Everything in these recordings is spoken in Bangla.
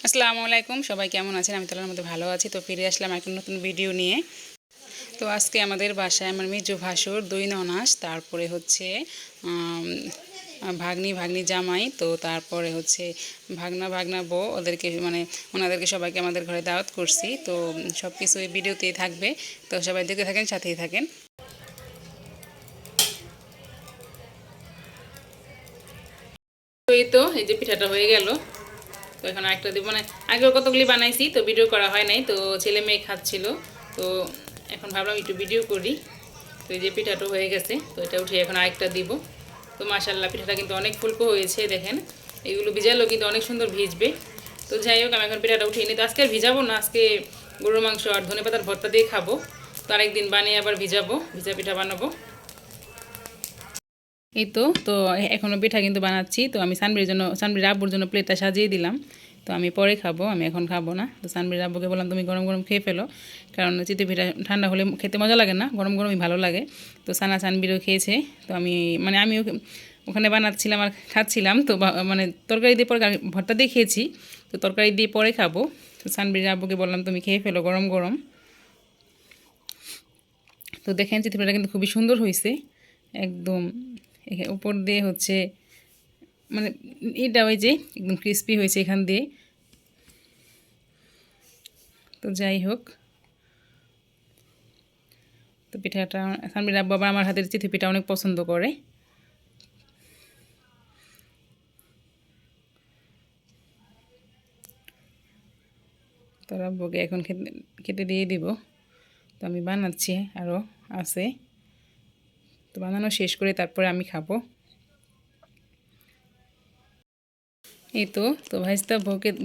আসসালামু আলাইকুম, সবাই কেমন আছেন? আমি তাহলে মধ্যে ভালো আছি। তো ফিরে আসলাম একটা নতুন ভিডিও নিয়ে। তো আজকে আমাদের বাসায় আমার মেজো ভাসুর, দুই ননাস, তারপরে হচ্ছে ভাগ্নি ভাগ্নি জামাই, তো তারপরে হচ্ছে ভাগনা বউ, ওদেরকে মানে ওনাদেরকে সবাইকে আমাদের ঘরে দাওয়াত করছি। তো সব কিছু এই ভিডিওতেই থাকবে, তো সবাই দেখতে থাকেন, সাথেই থাকেন। তো এই যে পিঠাটা হয়ে গেল। তো এখন আরেকটা দিব, মানে আগেও কতগুলি বানাইছি, তো ভিডিও করা হয় নাই, তো ছেলে মেয়ে খাচ্ছিল। তো এখন ভাবলাম একটু ভিডিও করি। তো এই যে পিঠাটা হয়ে গেছে, তো এটা উঠে এখন আরেকটা দিব। তো মাশাআল্লাহ, পিঠাটা কিন্তু অনেক ফুলকো হয়েছে, দেখেন। এগুলো ভিজালেও কিন্তু অনেক সুন্দর ভিজবে। তো যাই হোক, আমি এখন পিঠাটা উঠিয়ে নিই। তো আজকে আর ভিজাবো না, আজকে গরুর মাংস আর ধনেপাতার ভর্তা দিয়ে খাবো। তো আরেকদিন বানিয়ে আবার ভিজাবো, ভিজা পিঠা বানাবো। এই তো এখনও পিঠা কিন্তু বানাচ্ছি। তো আমি সানবির আব্বুর জন্য প্লেটটা সাজিয়ে দিলাম। তো আমি পরে খাবো, আমি এখন খাবো না। তো সানবির আব্বুকে বললাম তুমি গরম গরম খেয়ে ফেলো, কারণ চিতই পিঠা ঠান্ডা হলে খেতে মজা লাগে না, গরম গরমই ভালো লাগে। তো সানবিরও খেয়েছে। তো আমিও ওখানে বানাচ্ছিলাম আর খাচ্ছিলাম। তো মানে তরকারি দিয়ে পরে ভর্তা দিয়ে খেয়েছি, তো তরকারি দিয়ে পরে খাবো। তো সানবির আব্বুকে বললাম তুমি খেয়ে ফেলো গরম গরম। তো দেখেন চিতই পিঠাটা কিন্তু খুবই সুন্দর হয়েছে একদম। উপর দিয়ে হচ্ছে মানে এটা ওই যে একদম ক্রিস্পি হয়েছে এখান দিয়ে। তো যাই হোক, তো পিঠাটা সানবির আব্বু আবার আমার হাতের চিতই পিঠা অনেক পছন্দ করে। তো আব্বুকে এখন খেতে খেতে দিয়ে দিব। তো আমি বানাচ্ছি, আরও আছে। তো বানানো শেষ করে তারপরে আমি খাবো। এই তো ভাইস্তা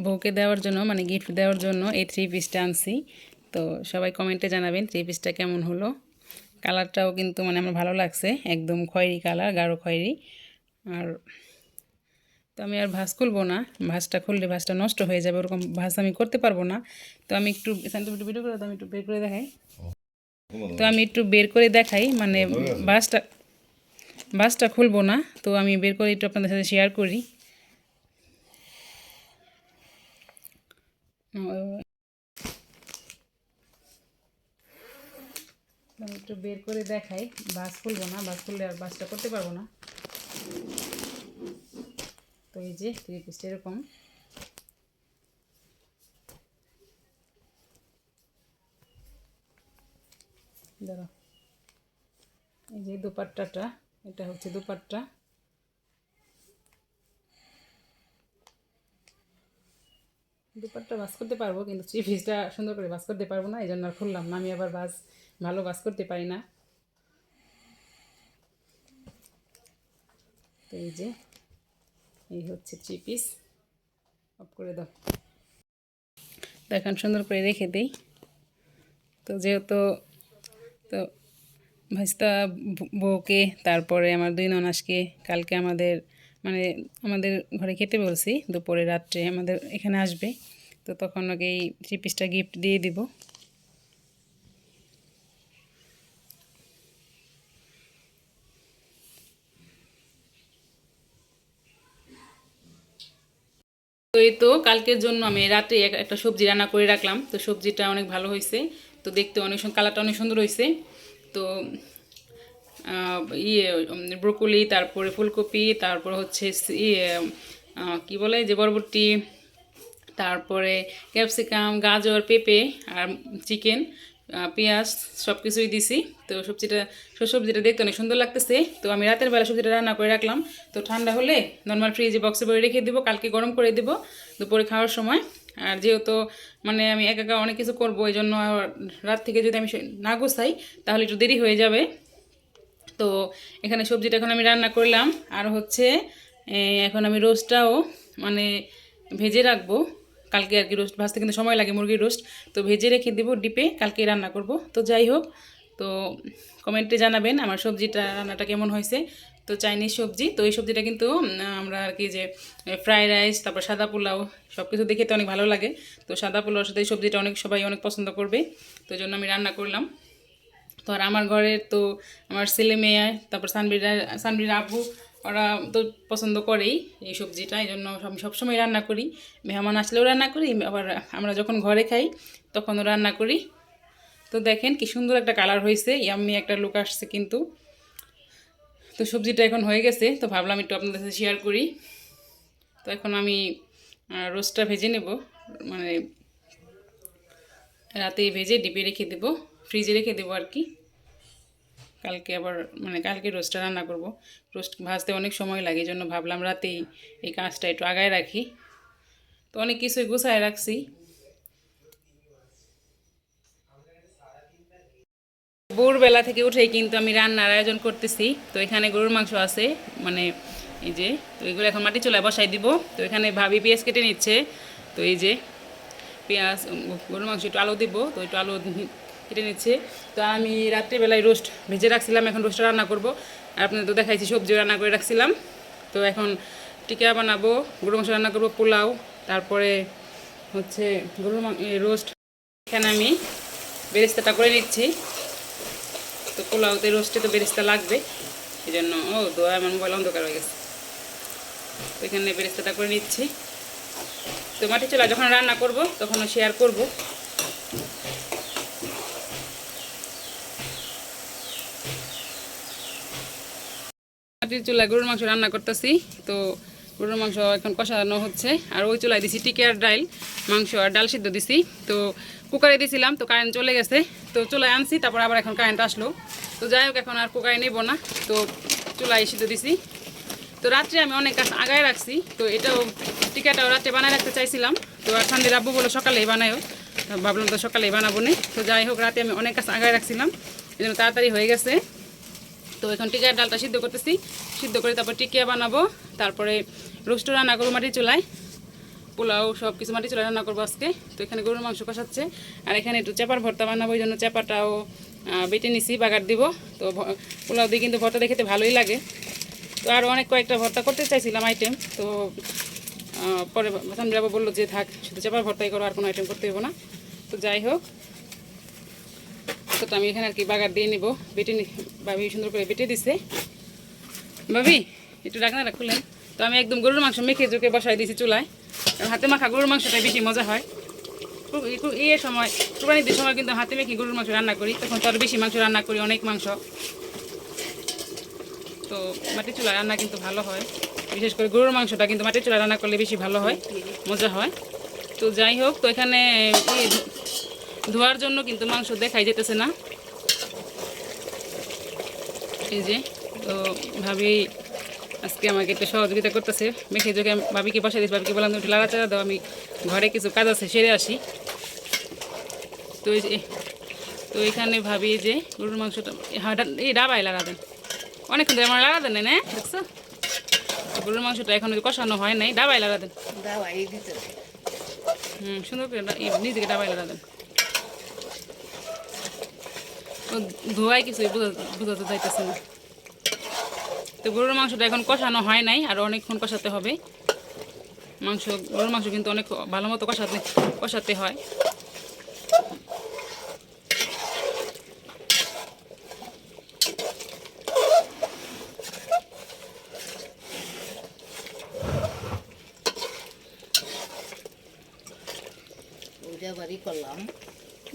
বউকে দেওয়ার জন্য, মানে গিফট দেওয়ার জন্য এই 3 পিসটা আনছি। তো সবাই কমেন্টে জানাবেন 3 পিসটা কেমন হলো। কালারটাও কিন্তু মানে আমার ভালো লাগছে, একদম খয়েরি কালার, গাঢ় খয়েরি। আর তো আমি আর ভাঁজ খুলবো না, ভাঁজটা খুললে ভাঁজটা নষ্ট হয়ে যাবে, ওরকম ভাঁজ আমি করতে পারবো না। তো আমি একটু ভিডিও করে, আমি একটু বের করে দেখাই। তো আমি একটু বের করে দেখাই, মানে ভাঁজটা ভাঁজটা খুলবো না। তো আমি বের করে একটু আপনাদের সাথে শেয়ার করি। আমি একটু বের করে দেখাই, ভাঁজ খুলবো না, ভাঁজ খুললে আর ভাঁজটা করতে পারবো না। তো এই যে 3 পিসটা এরকম। দাঁড়া, এই যে দুপাট্টাটা, এটা হচ্ছে দুপাট্টা। দুপাট্টা ভাঁজ করতে পারবো, কিন্তু 3 পিসটা সুন্দর করে ভাঁজ করতে পারবো না, এই জন্য আর খুললাম না। আমি আবার ভালো ভাঁজ করতে পারি না। তো এই যে এই হচ্ছে 3 পিস। অফ করে দাও। তো এখন সুন্দর করে রেখে দিই। তো যেহেতু তো ভাইস্তা বউকে, তারপরে আমার দুই ননাসকে কালকে মানে আমাদের ঘরে খেতে বলছি, দুপুরে রাত্রে আমাদের এখানে আসবে। তো তখন ওকে এই 3 পিসটা গিফট দিয়ে দিব। তো এই তো কালকের জন্য আমি রাতে একটা সবজি রান্না করে রাখলাম। তো সবজিটা অনেক ভালো হয়েছে, তো দেখতে অনেক কালারটা অনেক সুন্দর হয়েছে। তো ইয়ে ব্রোকলি, তারপরে ফুলকপি, তারপর হচ্ছে ইয়ে কী বলে যে বরবটি, তারপরে ক্যাপসিকাম, গাজর, পেঁপে আর চিকেন, পেঁয়াজ, সব কিছুই দিছি। তো সবজিটা দেখতে অনেক সুন্দর লাগতেছে। তো আমি রাতের বেলা সবজিটা রান্না করে রাখলাম। তো ঠান্ডা হলে নর্মাল ফ্রিজে বক্সে ভরে রেখে দেবো, কালকে গরম করে দেবো দুপুরে খাওয়ার সময়। আর যেহেতু মানে আমি একা একা অনেক কিছু করবো, এই জন্য রাত থেকে যদি আমি না গোছাই তাহলে একটু দেরি হয়ে যাবে। তো এখানে সবজিটা এখন আমি রান্না করলাম। আর হচ্ছে এখন আমি রোস্টটাও মানে ভেজে রাখবো কালকে আর কি। রোস্ট ভাজতে কিন্তু সময় লাগে, মুরগির রোস্ট। তো ভেজে রেখে দেবো ডিপে, কালকে রান্না করব। তো যাই হোক, তো কমেন্টে জানাবেন আমার রান্নাটা কেমন হয়েছে। তো চাইনিজ সবজি, তো এই সবজিটা কিন্তু আমরা আর কি যে ফ্রাইড রাইস, তারপর সাদা পোলাও, সব কিছু দেখে তো অনেক ভালো লাগে। তো সাদা পোলাওর সাথে এই সবজিটা সবাই অনেক পছন্দ করবে, তো জন্য আমি রান্না করলাম। তো আর আমার ঘরের তো আমার ছেলে মেয়ে, তারপর সানবির আব্বু, ওরা তো পছন্দ করেই এই সবজিটা, এই জন্য আমি সবসময় রান্না করি। মেহমান আসলেও রান্না করি, আবার আমরা যখন ঘরে খাই তখনও রান্না করি। তো দেখেন কি সুন্দর একটা কালার হয়েছে, ইয়াম্মি একটা লুক আসছে কিন্তু। তো সবজিটা এখন হয়ে গেছে, তো ভাবলাম একটু আপনাদের সাথে শেয়ার করি। তো এখন আমি রোস্টটা ভেজে নেব, মানে রাতে ভেজে ডিপে রেখে দেবো, ফ্রিজে রেখে দেবো আর কি। কালকে আবার মানে কালকে রোস্টটা রান্না করব। রোস্ট ভাজতে অনেক সময় লাগে, এই জন্য ভাবলাম রাতেই এই কাজটা একটু আগায় রাখি। তো অনেক কিছুই গুছায় রাখছি। ভোরবেলা থেকে উঠেই কিন্তু আমি রান্নার আয়োজন করতেছি। তো এখানে গরুর মাংস আছে, মানে এই যে, তো এগুলো এখন মাটি চুলায় বসাই দিব। তো এখানে ভাবি পেঁয়াজ কেটে নিচ্ছে। তো এই যে পেঁয়াজ, গরুর মাংস একটু আলু দিব, তো একটু আলু কেটে নিচ্ছে। তো আমি রাত্রিবেলায় রোস্ট ভেজে রাখছিলাম, এখন রোস্টটা রান্না করব। আর আপনাদের তো দেখাইছি সবজিও রান্না করে রাখছিলাম। তো এখন টিকা বানাবো, গরুর মাংস রান্না করব, পোলাও, তারপরে হচ্ছে গরুর রোস্ট। এখানে আমি বেরেস্তাটা করে নিচ্ছি। তো পোলাওতে রোস্টে তো বেরেস্তা লাগবে, এই জন্য দোয়া আমার মোবাইল অন্ধকার হয়ে গেছে। তো এখানে বেরেস্তাটা করে নিচ্ছি। তো মাটি চুলা যখন রান্না করব তখনও শেয়ার করব। মাটির চুলায় গরুর মাংস রান্না করতেছি। তো গরুর মাংস এখন কষানো হচ্ছে, আর ওই চুলায় দিছি টিকিয়ার ডাল, মাংস আর ডাল সিদ্ধ দিছি। তো কুকারে দিয়েছিলাম, তো কারেন্ট চলে গেছে, তো চুলায় আনছি, তারপর আবার এখন কারেন্ট আসলো। তো যাই হোক, এখন আর কুকারে নেব না, তো চুলায় সিদ্ধ দিছি। তো রাত্রে আমি অনেক কাজ আগায় রাখছি। তো এটাও টিকাটাও রাত্রে বানায় রাখতে চাইছিলাম, তো আর সান্দির আব্বু বলে সকালেই বানায়ও, ভাবলাম তো সকালেই বানাবো না। তো যাই হোক, রাতে আমি অনেক কাজ আগায় রাখছিলাম, এই জন্য তাড়াতাড়ি হয়ে গেছে। তো এখন টিকিয়ার ডালটা সিদ্ধ করতেছি, সিদ্ধ করে তারপর টিকিয়া বানাবো, তারপরে রোস্ট রান্না করবো মাটির চুলায়, পোলাও সব কিছু মাটির চুলায় রান্না করবো আজকে। তো এখানে গরুর মাংস কষাচ্ছে, আর এখানে একটু চেপার ভর্তা বানাবো, এই জন্য চেপাটাও বেটে নিছি, বাগার দিব। তো পোলাও দিয়ে কিন্তু ভর্তা দেখতে ভালোই লাগে। তো আর অনেক কয়েকটা ভর্তা করতে চাইছিলাম আইটেম, তো পরে সামনে আবার বললো যে থাক, শুধু চেপার ভর্তাই করো, আর কোনো আইটেম করতে হবো না। তো যাই হোক, তো আমি এখানে আর কি বাগার দিয়ে নিব, বেটে ভাবি সুন্দর করে বেটে দিছে। ভাবি একটু ডাকনাটা খুলেন। তো আমি একদম গরুর মাংস মেখে চোখে বসাই দিয়েছি চুলায়, কারণ হাতে মাখা গরুর মাংসটাই বেশি মজা হয়। এই সময় কুরবানির সময় কিন্তু হাতে মেখে গরুর মাংস রান্না করি, তখন তো আর বেশি মাংস রান্না করি, অনেক মাংস। তো মাটির চুলা রান্না কিন্তু ভালো হয়, বিশেষ করে গরুর মাংসটা কিন্তু মাটির চুলা রান্না করলে বেশি ভালো হয়, মজা হয়। তো যাই হোক, তো এখানে ধোয়ার জন্য কিন্তু মাংস দেখাই যেতেছে না, এই যে। তো ভাবি আজকে আমাকে একটু সহযোগিতা করতেছে, মেখে যোগে ভাবিকে বসাই দিয়েছি। ভাবিকে বললাম একটু লাড়াচাড়া দাও, আমি ঘরে কিছু কাজ আছে সেরে আসি। তো এই যে, তো এখানে ভাবি যে গরুর মাংসটা এই ডাবাই লাগা দেন, অনেকক্ষণ ধরে আমার লাগা দেন না, দেখছো? গরুর মাংসটা এখন কষানো হয় নাই, ডাবাই লাগা দেন, সুন্দর করে নিজেকে ডাবাই লাগা দেন। তো ধোয়াই কিছুই বোঝাতে চাইতেছে না। তো গরুর মাংসটা এখন কষানো হয় নাই, আর অনেকক্ষণ কষাতে হবে। গরুর মাংস কিন্তু অনেক ভালো মতো কষাতে হয়।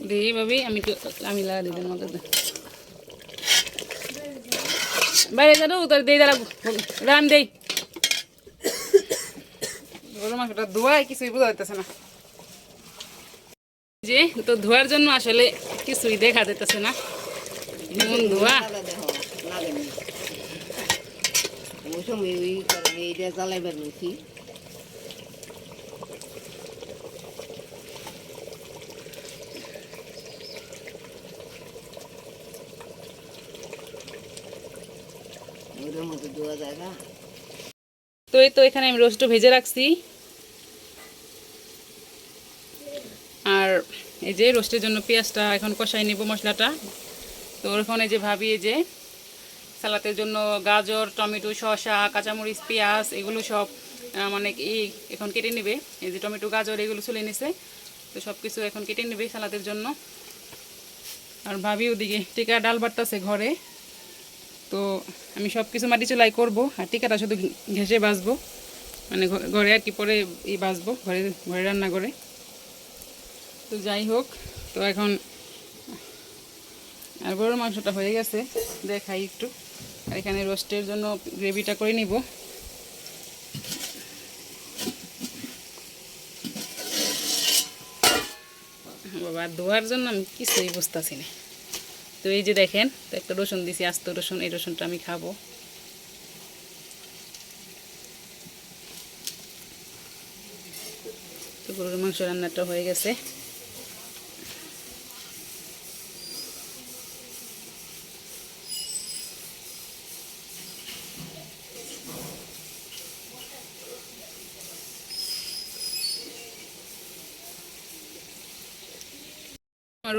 দিই ভাবি, আমি লাগা দিই মতো বাইরে যাবো, তোর দিয়ে দাঁড়াবো, রান দেই। গরুর মাংসটা ধোয়ায় কিছুই বোঝা যাইতেছে না, যে তো ধোয়ার জন্য আসলে কিছুই দেখা যাইতেছে না, এমন ধোয়া। তো এই তো এখানে আমি রোস্টও ভেজে রাখছি, আর এই যে রোস্টের জন্য পেঁয়াজটা এখন কষাই নিব মশলাটা। তো এখন এই যে ভাবি এই যে সালাতের জন্য গাজর, টমেটো, শসা, কাঁচামরিচ, পেঁয়াজ এগুলো সব মানে এখন কেটে নেবে। এই যে টমেটো, গাজর এগুলো চলে নিছে, তো সব কিছু এখন কেটে নেবে সালাতের জন্য। আর ভাবি ওদিকে টিকা ডাল বাটতেছে ঘরে। তো আমি সব কিছু মাটি চুলাই করবো, আর টিকাটা শুধু ঘেঁষে বাজবো, মানে ঘরে আর কি পরে বাজবো, ঘরে ঘরে রান্না করে। তো যাই হোক, তো এখন আর গরুর মাংসটা হয়ে গেছে, দেখাই একটু। আর এখানে রোস্টের জন্য গ্রেভিটা করে নিব। বাবা ধোয়ার জন্য আমি কিছুই বুঝতেছি না। তো এই যে দেখেন, তো একটা রসুন দিছি, আস্ত রসুন, এই রসুনটা আমি খাবো। তো গরুর মাংস রান্নাটা হয়ে গেছে।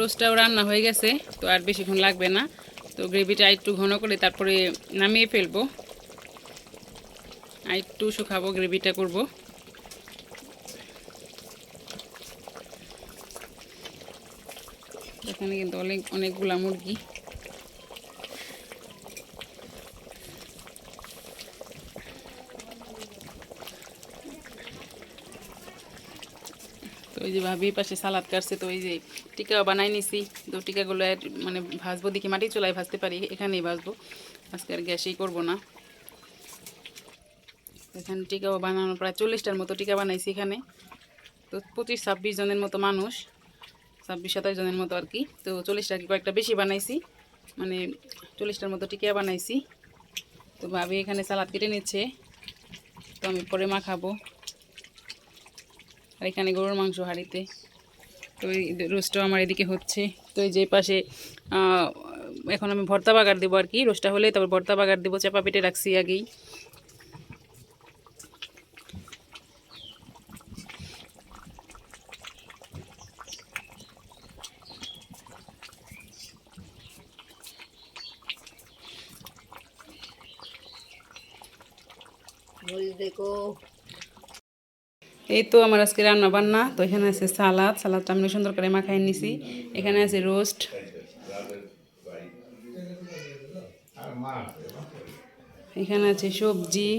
রোস্টটাও রান্না হয়ে গেছে, তো আর বেশিক্ষণ লাগবে না। তো গ্রেভিটা একটু ঘন করে তারপরে নামিয়ে ফেলবো, আর একটু শুকাবো, গ্রেভিটা করব। এখানে কিন্তু অনেকগুলা মুরগি। তো ওই যে ভাবি পাশে সালাদ কাটছে, তো ওই যে টিকাও বানাই নিছি। তো টিকাগুলো মানে ভাজবো, দেখি মাটি চুলায় ভাজতে পারি, এখানেই ভাজবো, আজকে আর গ্যাসেই করবো না। এখানে টিকাও বানানো প্রায় 40টার মতো টিকা বানাইছি এখানে। তো 25-26 জনের মতো মানুষ, 26-27 জনের মতো আর কি। তো 40টা কি কয়েকটা বেশি বানাইছি, মানে 40টার মতো টিকা বানাইছি। তো ভাবি এখানে সালাদ কেটে নিচ্ছে, তো আমি পরে মাখাবো। আর এখানে গরুর মাংস হাঁড়িতে, তো এই রোস্টটাও আমার এদিকে হচ্ছে। তো এই যে পাশে এখন আমি ভর্তা বাগার দেবো আর কি, রোস্টটা হলে তারপর ভর্তা বাগার দেবো, চাপা পেটে রাখছি আগেই। এই তো আমার আজকে রান্না বান্না। তো এখানে আছে সালাদটা আমি সুন্দর করে মাখাই নিছি। এখানে আছে রোস্ট, এখানে আছে সবজি,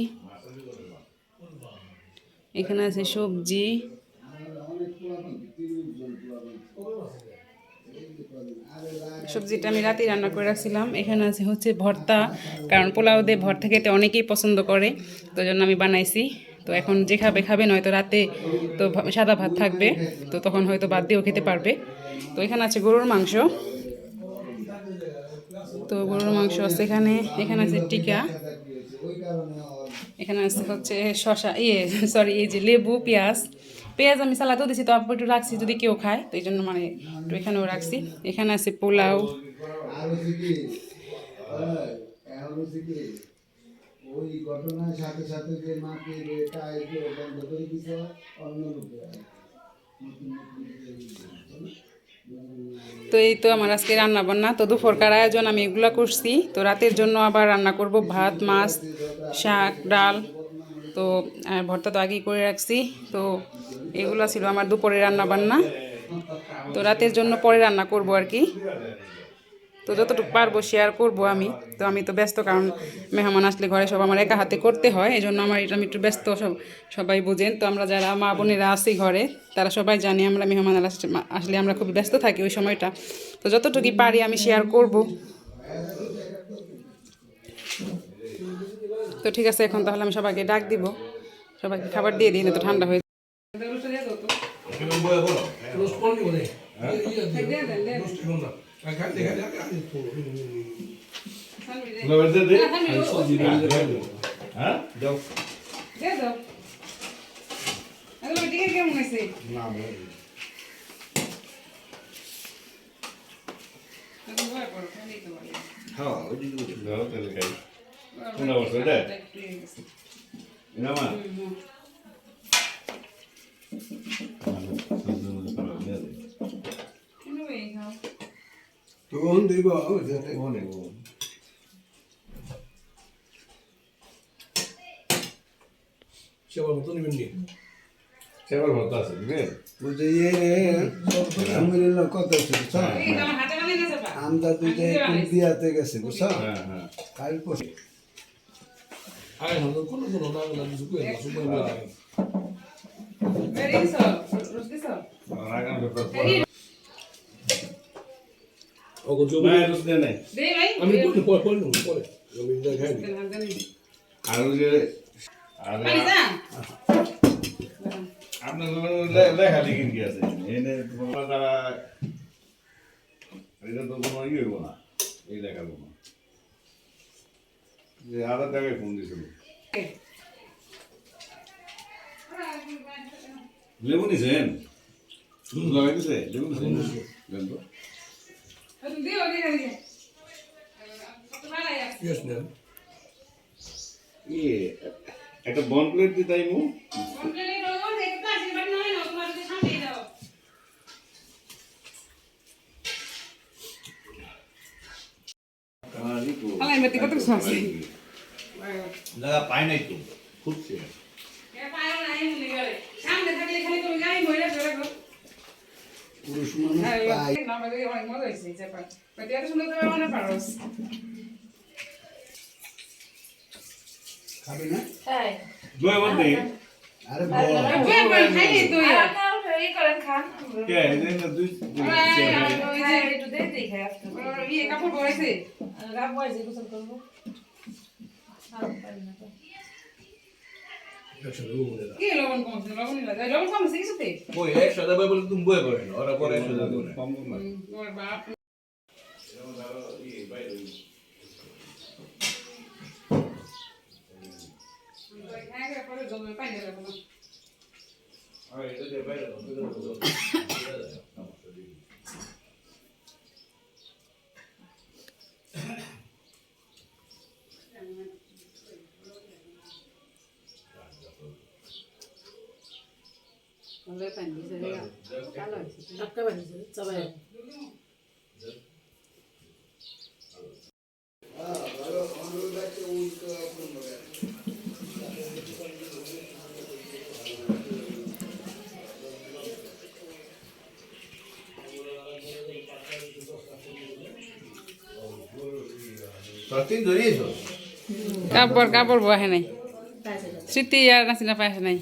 এখানে আছে সবজি, সবজিটা আমি রাতেই রান্না করে রাখছিলাম। এখানে আছে হচ্ছে ভর্তা, কারণ পোলাও দিয়ে ভর্তা খেতে অনেকেই পছন্দ করে, তো জন্য আমি বানাইছি। তো এখন যে খাবে খাবে, নয়তো রাতে তো সাদা ভাত থাকবে, তো তখন হয়তো ভাত দিয়েও খেতে পারবে। তো এখানে আছে গরুর মাংস, তো গরুর মাংস আছে এখানে। এখানে আছে টিকা, এখানে আছে হচ্ছে শশা, সরি, এই যে লেবু, পেঁয়াজ। পেঁয়াজ আমি সালাদও দিছি, তো একটু রাখছি যদি কেউ খায়, তো এই জন্য মানে একটু এখানেও রাখছি। এখানে আছে পোলাও, ওই ঘটনার সাথে সাথে যে মাকে বন্ধ করে দিছে অন্য লোকে। তো এই তো আমার আজকে রান্না বান্না। তো দুপুরকার আয়োজন আমি এগুলো করছি। তো রাতের জন্য আবার রান্না করব ভাত, মাছ, শাক, ডাল। তো ভর্তা তো আগেই করে রাখছি। তো এগুলো ছিল আমার দুপুরের রান্না বান্না। তো রাতের জন্য পরে রান্না করব আর কি। তো যতটুকু পারবো শেয়ার করব আমি। তো আমি তো ব্যস্ত, কারণ মেহমান আসলে ঘরে সব আমার একা হাতে করতে হয়, এই জন্য আমার এটা আমি একটু ব্যস্ত, সবাই বোঝেন। তো আমরা যারা মা বোনেরা আছি ঘরে, তারা সবাই জানি আমরা মেহমান আসলে আমরা খুব ব্যস্ত থাকি ওই সময়টা। তো যতটুকু পারি আমি শেয়ার করব। তো ঠিক আছে, এখন তাহলে আমি সবাইকে ডাক দিব, সবাইকে খাবার দিয়ে দিই, না তো ঠান্ডা হয়ে কেমন আছে। হ্যাঁ, una bolsita. Una más. ¿Tú dónde ibas? ¿Se va a botar ni venir? সেবার মতো আছে বুঝলেন বুঝে আমির কত আছে বুঝছ আমরা দুইটা একটু বিয়াতে গেছে বুঝছ হ্যাঁ হ্যাঁ কাল পরশু আরে হলো কোনো কোনো না বলা কিছু কই না সুপার বলা রাগান ব্যাপার ওগো জমি না রুস দেন নাই আমি বলি পরে আমি দেখাই আর ওই যে আর আপনার লেখা লিখিন কি আছে এনে তোমার দ্বারা এটা তো কোনো ইয়ে হইব না এই লেখা কোনো যে আধার জায়গায় ফোন দিয়েছিল লেবু নিছেন লাগাই দিছে লেবু নিছেন দেন তো ইয়েস না ইয়ে একটা বন প্লেট দিতে আইমু জায়গা পাই নাই তো খুঁজছে পুরুষ মানুষ পাই খাবি না দুই বন্ধে আরে বল কে এনে দুই কাপড় পরাইছে একসাথে ও বলে কি লবণ কমছে লবণ লাগে লবণ কমছে কিছুতে কই একসাথে বই বলে তুমি বই বই না ওরা পরে একসাথে বই না কম কম না ওর বাপ পরে জমে পানি দেবো না আর এটা যে বাইরে ওলে পানি দিছে কালো হইছে টাটকা পানি দিছে সবাই সত্যি ধরিয়েছো কাপড় কাপড় বহে নাই স্মৃতি আর নাসিনা পাইছে নাই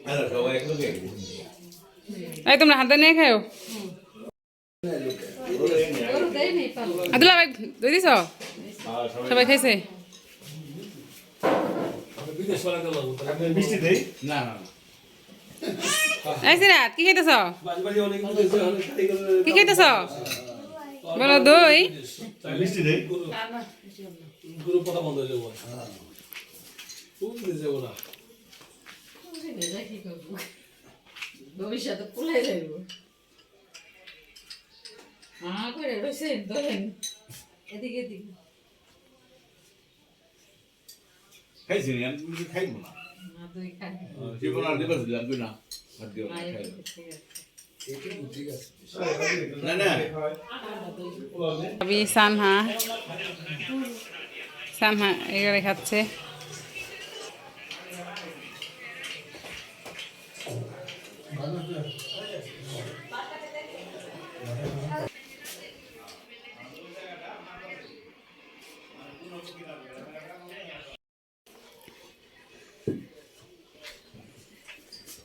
আরে সবাই একটু কে এই তোমরা হাতে নিয়ে খাও আদুলা ভাই দই দিছ সবাই খাইছে আমি বিদেশ পালা গেলাম আপনি মিষ্টি দেই না না এই সিরাত কি খাইতেছ বাজি বাজি অনেক বিদেশ অনেক খাই করে কি খাইতেছ বলো দই মিষ্টি দেই গুরু পড়া বন্ধ হয়ে যাবো তুমি বিদেশ যাবো না ভবিষ্যতে পুলাই যাইব করে রয়েছেন ধরেন এদিকে এদিকে খাইছি না আমি খাইবো না না তুই খাই জীবন আর দিবস লাগবে না খাদ্য খাই ঠিক আছে না না আমি সানহা সানহা এগুলো খাচ্ছে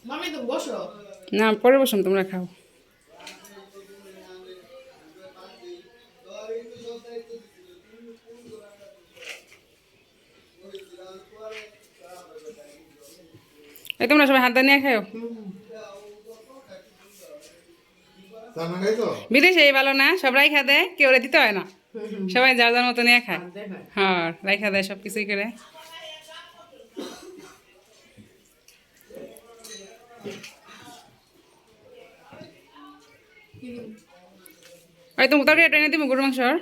মামি তো বসো না পরে বসুন তোমরা খাও এই তোমরা সবাই হাত নিয়ে খাও বিদেশে এই ভালো না সব রাইখা দেয় কেউ রে দিতে হয় না সবাই যার যার মতো নিয়ে খায় হ্যাঁ রাইখা দেয় সব কিছুই করে ওই তুমি তরকারি টেনে দিব গরু মাংসর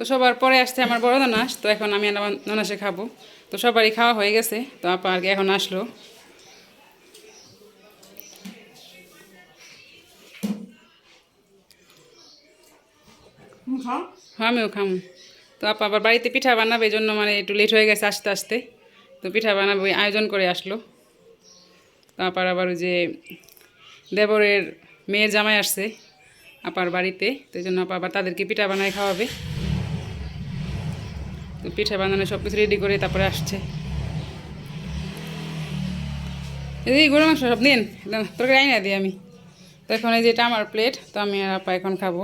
তো সবার পরে আসছে আমার বড় ননাস, তো এখন আমি আর আমার ননাসে খাবো। তো সবারই খাওয়া হয়ে গেছে, তো আপা আর কি এখন আসলো। হ্যাঁ আমিও খামো। তো আপা আবার বাড়িতে পিঠা বানাবে, এই জন্য মানে একটু লেট হয়ে গেছে আসতে আসতে। তো পিঠা বানাবে ওই আয়োজন করে আসলো। তো আপার আবার ওই যে দেবরের মেয়ের জামাই আসছে আপার বাড়িতে, তো এই জন্য আপা আবার তাদেরকে পিঠা বানায় খাওয়াবে। তো পিঠা বানানো সব কিছু রেডি করে তারপরে আসছে। এই গরু মাংস সব দিন তোকে আইনা দিই আমি। তো এখন এই যে এটা আমার প্লেট, তো আমি আর আপা এখন খাবো।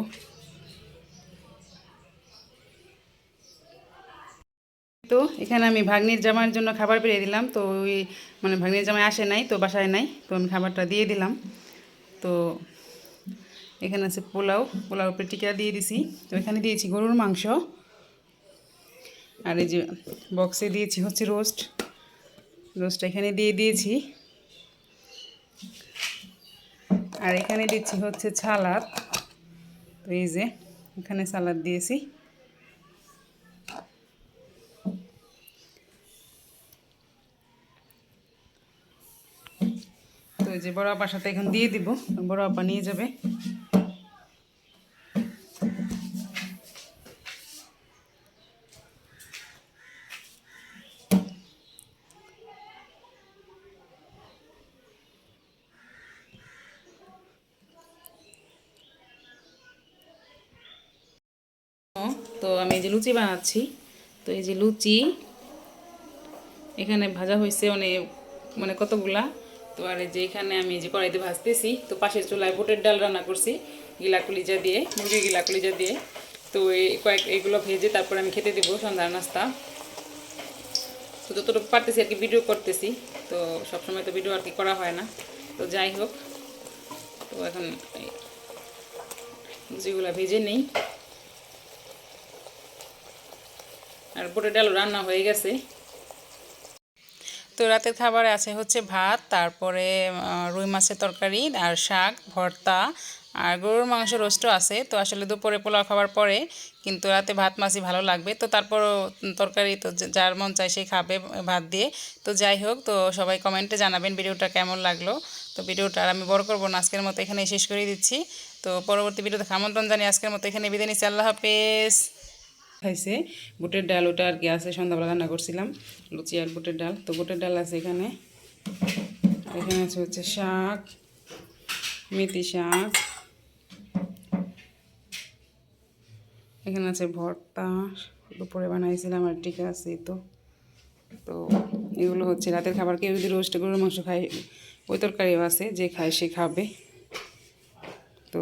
তো এখানে আমি ভাগ্নির জামাইয়ের জন্য খাবার পেরে দিলাম। তো ওই মানে ভাগ্নির জামাই আসে নাই, তো বাসায় নাই, তো আমি খাবারটা দিয়ে দিলাম। তো এখানে আছে পোলাও, পোলাও উপরে টিকা দিয়ে দিছি। তো এখানে দিয়েছি গরুর মাংস, আর এই যে বক্সে দিয়েছি হচ্ছে রোস্টটা এখানে দিয়ে দিয়েছি। আর এখানে দিচ্ছি হচ্ছে সালাদ, তো এই যে এখানে সালাদ দিয়েছি। তো এই যে বড় আপার সাথে এখন দিয়ে দিব, বড় আপা নিয়ে যাবে। তো আমি এই যে লুচি বানাচ্ছি। তো এই যে লুচি এখানে ভাজা হয়েছে মানে কতগুলা। তো আর এই যে এখানে আমি যে কড়াইতে ভাজতেছি, তো পাশের চুলায় বুটের ডাল রান্না করছি গিলা কলিজা দিয়ে, মুরগির গিলা কলিজা দিয়ে। তো এইগুলো ভেজে তারপর আমি খেতে দেবো সন্ধ্যার নাস্তা। তো যতটুকু পারতেছি আর কি ভিডিও করতেছি, তো সবসময় তো ভিডিও আর কি করা হয় না। তো যাই হোক, তো এখন লুচিগুলো ভেজে নেই। আর বুটের ডালও রান্না হয়ে গেছে। তো রাতের খাবারে আছে হচ্ছে ভাত, তারপরে রুই মাছের তরকারি আর শাক ভর্তা আর গরুর মাংস রোস্টও আছে। তো আসলে দুপুরে পোলাও খাবার পরে কিন্তু রাতে ভাত মাছই ভালো লাগবে। তো তারপরও তরকারি তো যার মন চায় সে খাবে ভাত দিয়ে। তো যাই হোক, তো সবাই কমেন্টে জানাবেন ভিডিওটা কেমন লাগলো। তো ভিডিওটা আর আমি বড় করবো না, আজকের মতো এখানে শেষ করে দিচ্ছি। তো পরবর্তী ভিডিওতে আমন্ত্রণ জানিয়ে আজকের মতো এখানে বিদায় নিচ্ছি। আল্লাহ হাফেজ। খাইছে বুটের ডাল, ওটা আর কি আছে সন্ধ্যাবেলা রান্না করছিলাম লুচি আর বুটের ডাল। তো বুটের ডাল আছে এখানে, এখানে আছে হচ্ছে শাক, মেথি শাক, এখানে আছে ভর্তা দুপুরে বানাইছিলাম আর ঠিক আছে। তো এগুলো হচ্ছে রাতের খাবার। কেউ যদি রোস্ট গরুর মাংস খায় ওই তরকারিও আছে, যে খায় সে খাবে। তো